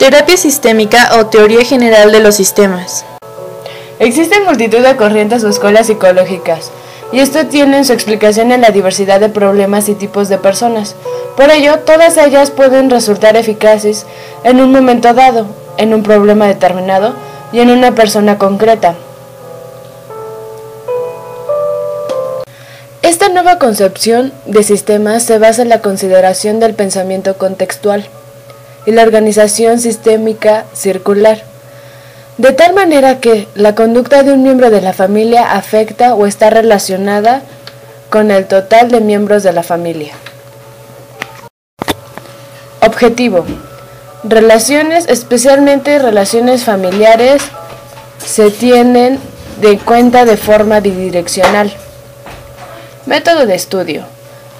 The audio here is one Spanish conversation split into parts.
Terapia sistémica o teoría general de los sistemas. Existen multitud de corrientes o escuelas psicológicas, y esto tiene su explicación en la diversidad de problemas y tipos de personas. Por ello, todas ellas pueden resultar eficaces en un momento dado, en un problema determinado y en una persona concreta. Esta nueva concepción de sistemas se basa en la consideración del pensamiento contextual y la organización sistémica circular, de tal manera que la conducta de un miembro de la familia afecta o está relacionada con el total de miembros de la familia. Objetivo: relaciones, especialmente relaciones familiares, se tienen en cuenta de forma bidireccional. Método de estudio: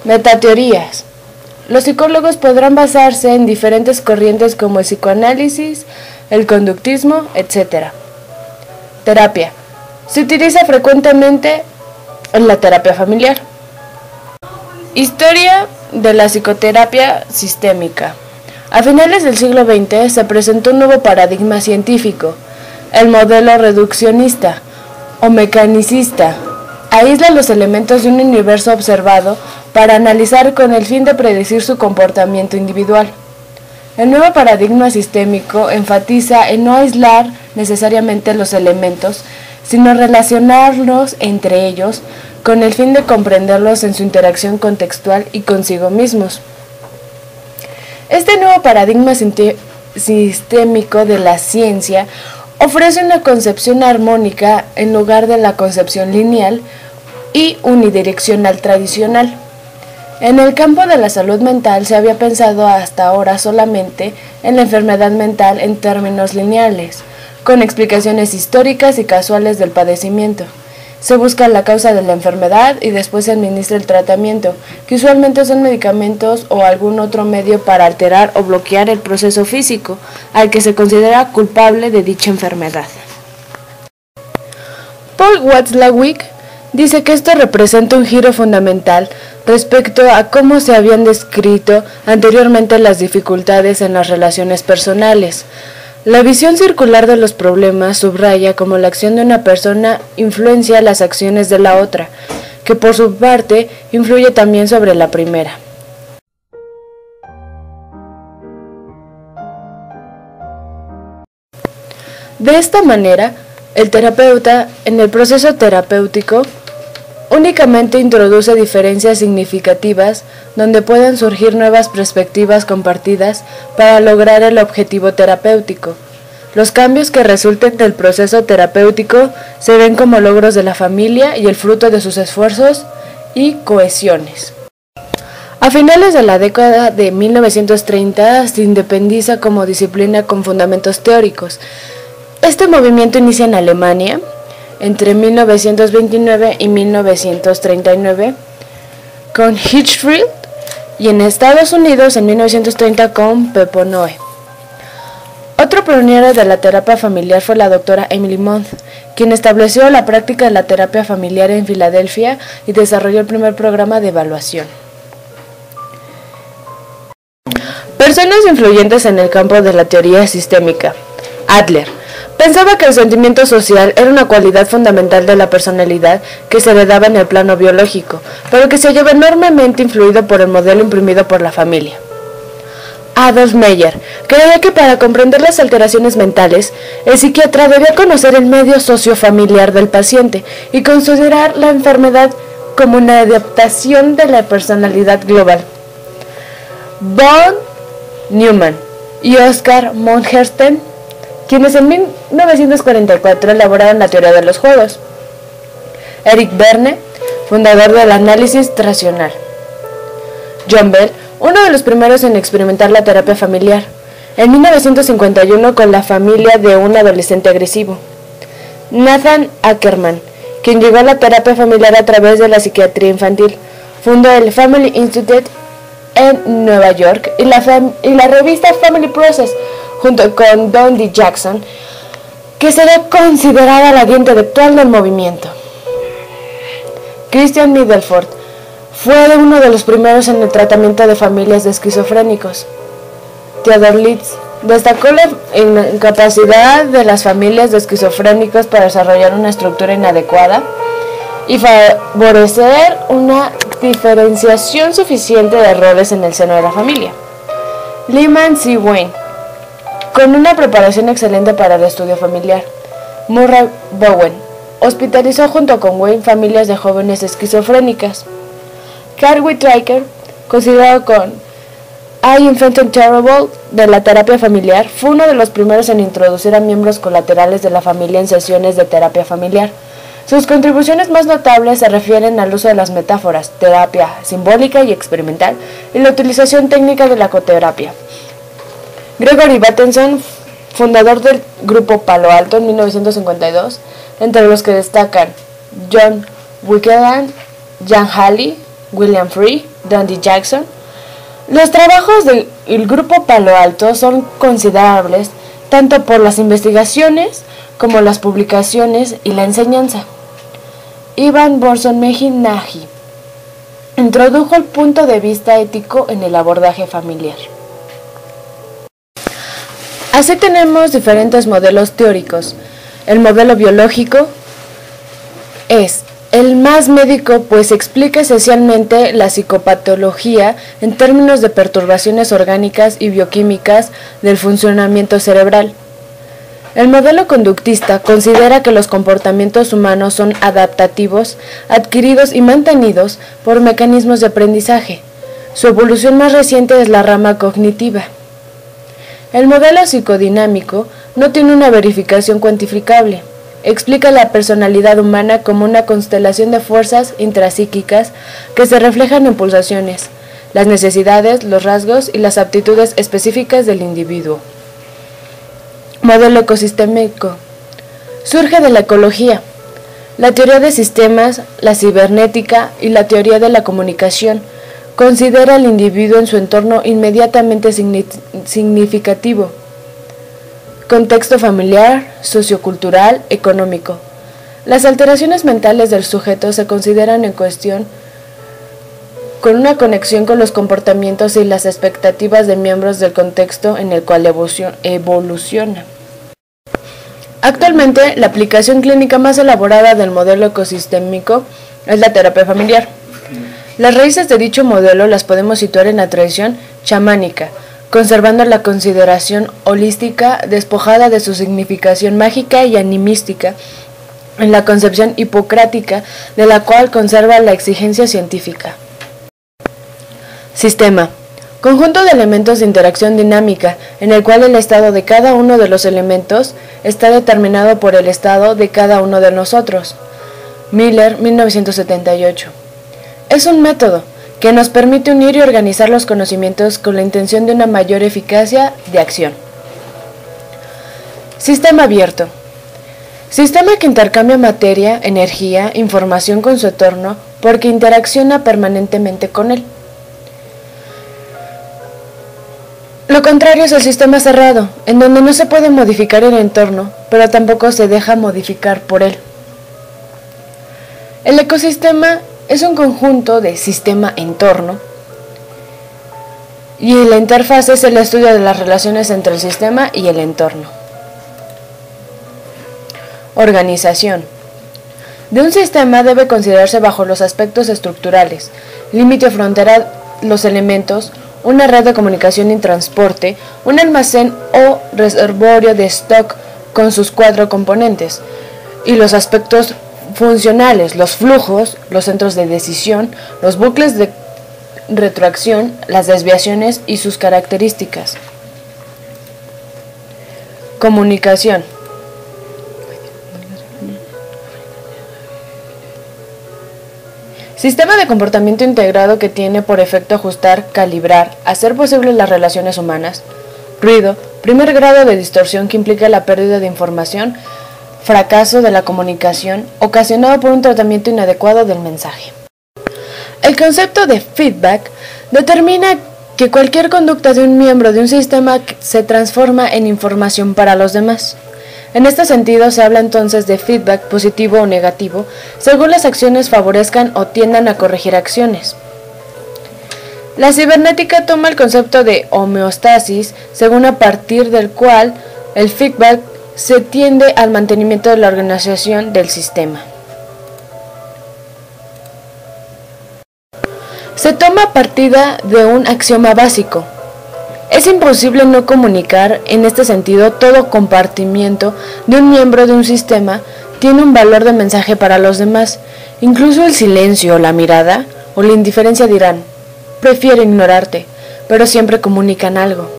metateorías. Los psicólogos podrán basarse en diferentes corrientes como el psicoanálisis, el conductismo, etc. Terapia: se utiliza frecuentemente en la terapia familiar. Historia de la psicoterapia sistémica. A finales del siglo XX se presentó un nuevo paradigma científico, el modelo reduccionista o mecanicista. Aísla los elementos de un universo observado para analizar con el fin de predecir su comportamiento individual. El nuevo paradigma sistémico enfatiza en no aislar necesariamente los elementos, sino relacionarlos entre ellos con el fin de comprenderlos en su interacción contextual y consigo mismos. Este nuevo paradigma sistémico de la ciencia ofrece una concepción armónica en lugar de la concepción lineal y unidireccional tradicional. En el campo de la salud mental se había pensado hasta ahora solamente en la enfermedad mental en términos lineales, con explicaciones históricas y casuales del padecimiento. Se busca la causa de la enfermedad y después se administra el tratamiento, que usualmente son medicamentos o algún otro medio para alterar o bloquear el proceso físico al que se considera culpable de dicha enfermedad. Paul Watzlawick dice que esto representa un giro fundamental respecto a cómo se habían descrito anteriormente las dificultades en las relaciones personales. La visión circular de los problemas subraya cómo la acción de una persona influencia las acciones de la otra, que por su parte influye también sobre la primera. De esta manera, el terapeuta, en el proceso terapéutico, únicamente introduce diferencias significativas donde pueden surgir nuevas perspectivas compartidas para lograr el objetivo terapéutico. Los cambios que resulten del proceso terapéutico se ven como logros de la familia y el fruto de sus esfuerzos y cohesiones. A finales de la década de 1930 se independiza como disciplina con fundamentos teóricos. Este movimiento inicia en Alemania entre 1929 y 1939 con Hirschfeld y en Estados Unidos en 1930 con Peponoe. Otro pionero de la terapia familiar fue la doctora Emily Month, quien estableció la práctica de la terapia familiar en Filadelfia y desarrolló el primer programa de evaluación. Personas influyentes en el campo de la teoría sistémica. Adler pensaba que el sentimiento social era una cualidad fundamental de la personalidad que se heredaba en el plano biológico, pero que se hallaba enormemente influido por el modelo imprimido por la familia. Adolf Meyer creía que para comprender las alteraciones mentales, el psiquiatra debía conocer el medio sociofamiliar del paciente y considerar la enfermedad como una adaptación de la personalidad global. Von Neumann y Oscar Mongerstein, quienes en 1944 elaboraron la teoría de los juegos. Eric Berne, fundador del análisis racional. John Bell, uno de los primeros en experimentar la terapia familiar, en 1951 con la familia de un adolescente agresivo. Nathan Ackerman, quien llegó a la terapia familiar a través de la psiquiatría infantil, fundó el Family Institute en Nueva York y la revista Family Process, junto con Don D. Jackson, que será considerada la guía intelectual del movimiento. Christian Middelford fue uno de los primeros en el tratamiento de familias de esquizofrénicos. Theodor Litz Destacó la incapacidad de las familias de esquizofrénicos para desarrollar una estructura inadecuada y favorecer una diferenciación suficiente de roles en el seno de la familia. Lyman C. Wayne, con una preparación excelente para el estudio familiar. Murray Bowen hospitalizó junto con Wayne familias de jóvenes esquizofrénicas. Carl Whitaker, considerado con I Invented Terrible de la terapia familiar, fue uno de los primeros en introducir a miembros colaterales de la familia en sesiones de terapia familiar. Sus contribuciones más notables se refieren al uso de las metáforas, terapia simbólica y experimental, y la utilización técnica de la coterapia. Gregory Bateson, fundador del grupo Palo Alto en 1952, entre los que destacan John Wickeland, Jan Halley, William Free, Dundee Jackson. Los trabajos del grupo Palo Alto son considerables tanto por las investigaciones como las publicaciones y la enseñanza. Ivan Borson-Meji introdujo el punto de vista ético en el abordaje familiar. Así tenemos diferentes modelos teóricos. El modelo biológico es el más médico, pues explica esencialmente la psicopatología en términos de perturbaciones orgánicas y bioquímicas del funcionamiento cerebral. El modelo conductista considera que los comportamientos humanos son adaptativos, adquiridos y mantenidos por mecanismos de aprendizaje. Su evolución más reciente es la rama cognitiva. El modelo psicodinámico no tiene una verificación cuantificable. Explica la personalidad humana como una constelación de fuerzas intrapsíquicas que se reflejan en pulsaciones, las necesidades, los rasgos y las aptitudes específicas del individuo. Modelo ecosistémico. Surge de la ecología, la teoría de sistemas, la cibernética y la teoría de la comunicación. Considera al individuo en su entorno inmediatamente significativo. Contexto familiar, sociocultural, económico. Las alteraciones mentales del sujeto se consideran en cuestión con una conexión con los comportamientos y las expectativas de miembros del contexto en el cual evoluciona. Actualmente, la aplicación clínica más elaborada del modelo ecosistémico es la terapia familiar. Las raíces de dicho modelo las podemos situar en la tradición chamánica, conservando la consideración holística despojada de su significación mágica y animística, en la concepción hipocrática de la cual conserva la exigencia científica. Sistema. Conjunto de elementos de interacción dinámica, en el cual el estado de cada uno de los elementos está determinado por el estado de cada uno de nosotros. Miller, 1978. Es un método que nos permite unir y organizar los conocimientos con la intención de una mayor eficacia de acción. Sistema abierto. Sistema que intercambia materia, energía, información con su entorno porque interacciona permanentemente con él. Lo contrario es el sistema cerrado, en donde no se puede modificar el entorno, pero tampoco se deja modificar por él. El ecosistema es un conjunto de sistema-entorno y la interfaz es el estudio de las relaciones entre el sistema y el entorno. Organización. De un sistema debe considerarse bajo los aspectos estructurales, límite o frontera, los elementos, una red de comunicación y transporte, un almacén o reservorio de stock con sus 4 componentes, y los aspectos funcionales, los flujos, los centros de decisión, los bucles de retroacción, las desviaciones y sus características. Comunicación. Sistema de comportamiento integrado que tiene por efecto ajustar, calibrar, hacer posibles las relaciones humanas. Ruido, primer grado de distorsión que implica la pérdida de información, fracaso de la comunicación, ocasionado por un tratamiento inadecuado del mensaje. El concepto de feedback determina que cualquier conducta de un miembro de un sistema se transforma en información para los demás. En este sentido, se habla entonces de feedback positivo o negativo, según las acciones favorezcan o tiendan a corregir acciones. La cibernética toma el concepto de homeostasis, según a partir del cual el feedback se tiende al mantenimiento de la organización del sistema. Se toma partida de un axioma básico. Es imposible no comunicar. En este sentido, todo compartimiento de un miembro de un sistema tiene un valor de mensaje para los demás. Incluso el silencio, la mirada o la indiferencia dirán: prefiero ignorarte, pero siempre comunican algo.